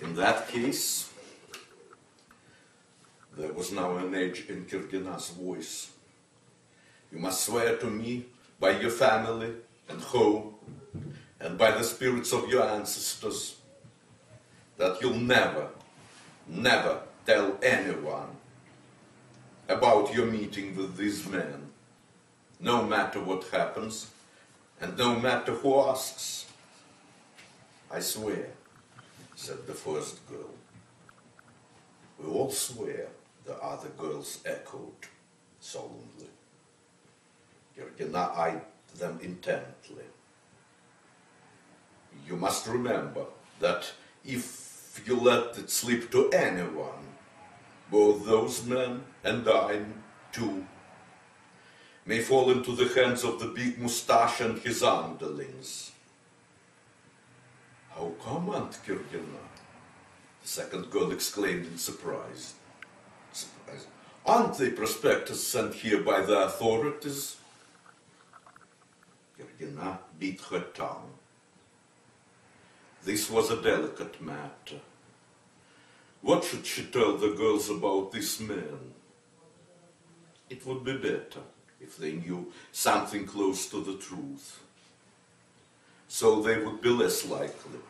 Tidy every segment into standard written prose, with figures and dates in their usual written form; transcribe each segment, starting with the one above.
In that case, there was now an edge in Kirgina's voice. You must swear to me by your family and home and by the spirits of your ancestors that you'll never, never tell anyone about your meeting with these men, no matter what happens and no matter who asks. I swear, said the first girl. We all swear, the other girls echoed solemnly. Kirgina eyed them intently. You must remember that if you let it slip to anyone, both those men and I, too, may fall into the hands of the big mustache and his underlings. How come, Aunt Kirgina? The second girl exclaimed in surprise. Aren't they prospectors sent here by the authorities? Kirgina bit her tongue. This was a delicate matter. What should she tell the girls about this man? It would be better if they knew something close to the truth. So they would be less likely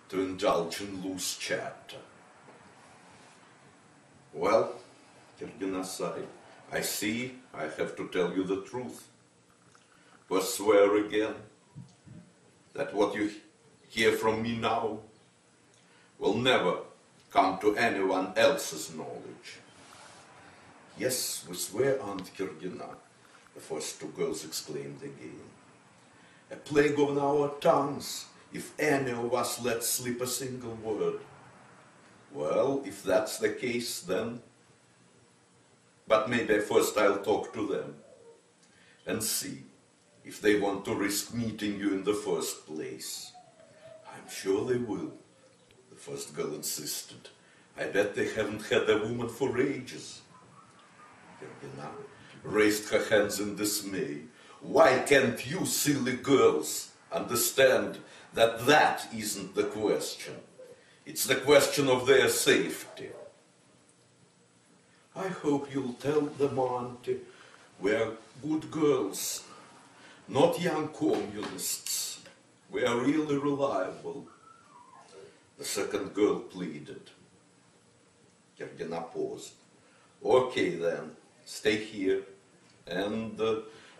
to indulge in loose chatter. Well, Kirgina sighed, I see I have to tell you the truth. But swear again that what you hear from me now will never come to anyone else's knowledge. Yes, we swear, Aunt Kirgina, the first two girls exclaimed again. A plague on our tongues, if any of us let slip a single word. Well, if that's the case, then... But maybe first I'll talk to them and see if they want to risk meeting you in the first place. I'm sure they will, the first girl insisted. I bet they haven't had a woman for ages. Kirgina raised her hands in dismay. Why can't you silly girls understand that that isn't the question? It's the question of their safety. I hope you'll tell them, Auntie, we're good girls, not young communists. We are really reliable. The second girl pleaded. Kirgina paused. Okay then, stay here and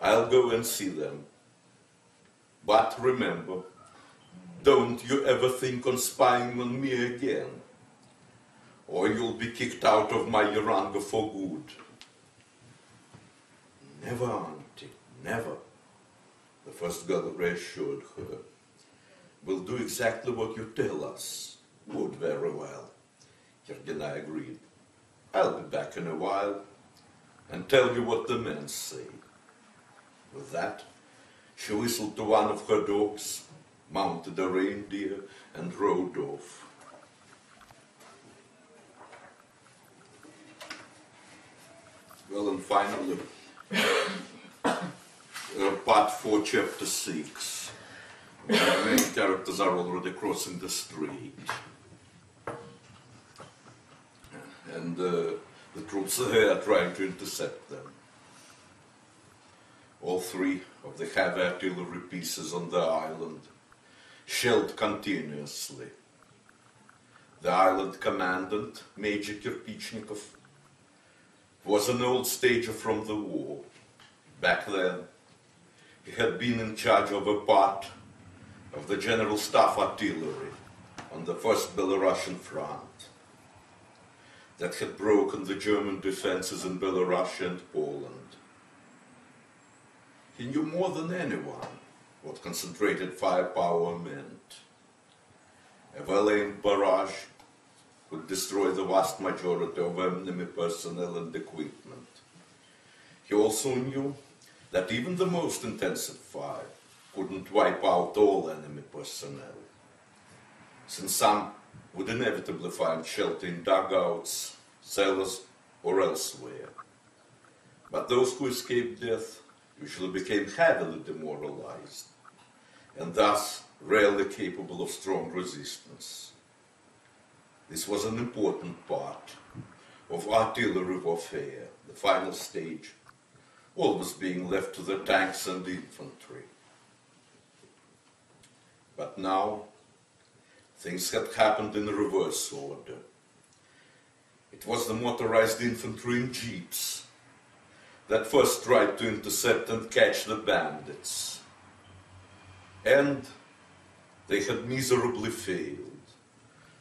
I'll go and see them. But remember, don't you ever think on spying on me again, or you'll be kicked out of my Yaranga for good. Never, Auntie, never. The first girl reassured her. We'll do exactly what you tell us. Would very well. Kirgina agreed. I'll be back in a while and tell you what the men say. With that, she whistled to one of her dogs, mounted a reindeer, and rode off. Well, and finally, part 4, chapter 6. The main characters are already crossing the street. And the troops are here trying to intercept them. All 3 of the heavy artillery pieces on the island shelled continuously. The island commandant, Major Kirpichnikov, was an old stager from the war. Back then, he had been in charge of a part of the General Staff Artillery on the First Belarusian Front that had broken the German defenses in Belarus and Poland. He knew more than anyone what concentrated firepower meant. A well-aimed barrage would destroy the vast majority of enemy personnel and equipment. He also knew that even the most intensive fire couldn't wipe out all enemy personnel, since some would inevitably find shelter in dugouts, cellars, or elsewhere. But those who escaped death usually became heavily demoralized, and thus rarely capable of strong resistance. This was an important part of artillery warfare, the final stage, always being left to the tanks and the infantry. But now, things had happened in reverse order. It was the motorized infantry in jeeps that first tried to intercept and catch the bandits. And they had miserably failed,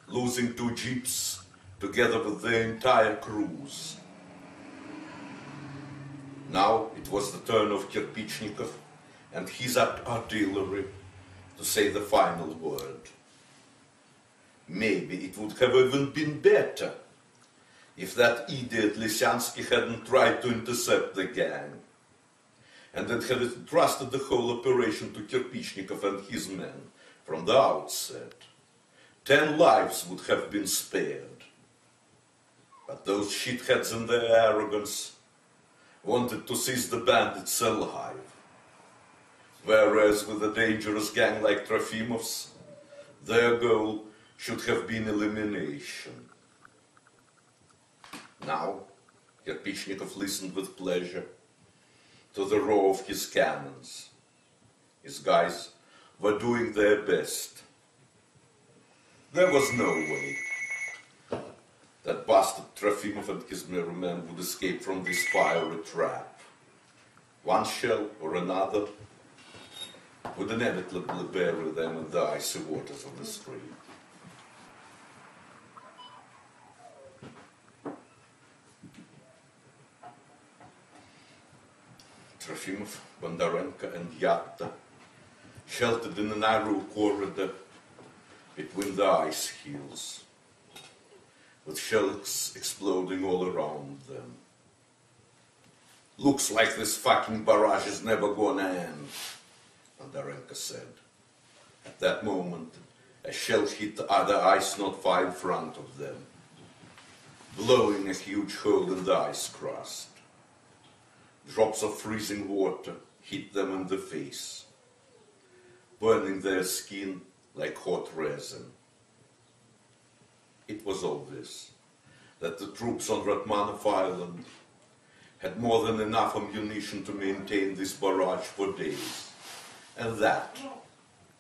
losing 2 jeeps together with their entire crews. Now it was the turn of Kirpichnikov and his artillery to say the final word. Maybe it would have even been better if that idiot Lysyansky hadn't tried to intercept the gang, and had entrusted the whole operation to Kirpichnikov and his men from the outset. 10 lives would have been spared. But those shitheads in their arrogance wanted to seize the bandits alive, whereas with a dangerous gang like Trofimov's, their goal should have been elimination. Now, Kirpichnikov listened with pleasure to the roar of his cannons. His guys were doing their best. There was no way that bastard Trofimov and his mirror men would escape from this fiery trap. One shell or another would inevitably bury them in the icy waters of the stream. Trofimov, Bondarenko and Yatta sheltered in a narrow corridor between the ice hills, with shells exploding all around them. "Looks like this fucking barrage is never gonna end," Bondarenko said. At that moment, a shell hit the ice not far in front of them, blowing a huge hole in the ice crust. Drops of freezing water hit them in the face, burning their skin like hot resin. It was obvious that the troops on Ratmanov Island had more than enough ammunition to maintain this barrage for days, and that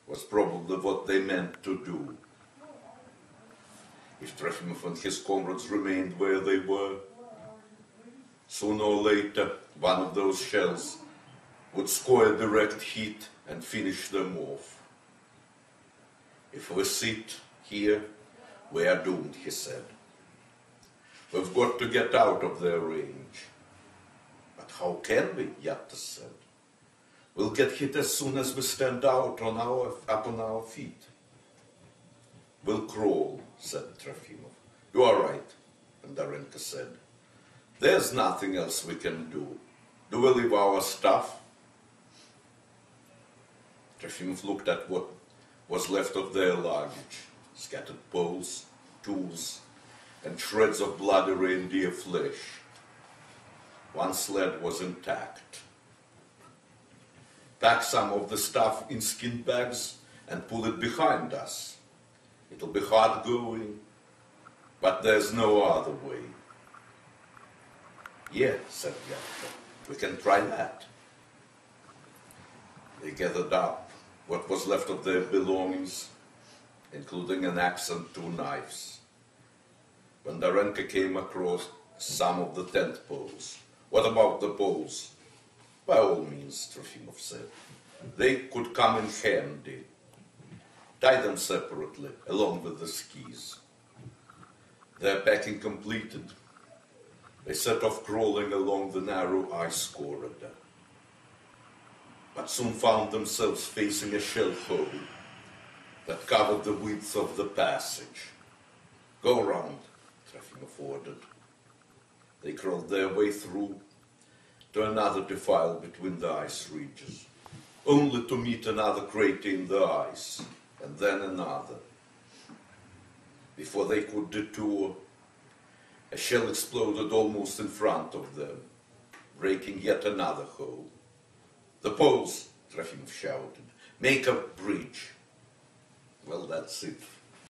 was probably what they meant to do. If Trofimov and his comrades remained where they were, sooner or later one of those shells would score a direct hit and finish them off. "If we sit here, we are doomed," he said. "We've got to get out of their range." "But how can we?" Yatta said. "We'll get hit as soon as we stand up on our feet." "We'll crawl," said Trofimov. "You are right," Bondarenko said. "There's nothing else we can do. Do we leave our stuff?" Trofimov looked at what was left of their luggage: scattered poles, tools, and shreds of bloody reindeer flesh. One sled was intact. "Pack some of the stuff in skin bags and pull it behind us. It'll be hard going, but there's no other way." "Yeah," said Yatta, "we can try that." They gathered up what was left of their belongings, including an axe and 2 knives. Bondarenko came across some of the tent poles. "What about the poles?" "By all means," Trofimov said. "They could come in handy. Tie them separately, along with the skis." Their packing completed, they set off crawling along the narrow ice corridor, but soon found themselves facing a shell hole that covered the width of the passage. "Go round," Trofimov ordered. They crawled their way through to another defile between the ice ridges, only to meet another crater in the ice, and then another. Before they could detour, a shell exploded almost in front of them, breaking yet another hole. "The poles," Trofimov shouted. "Make a bridge." "Well, that's it,"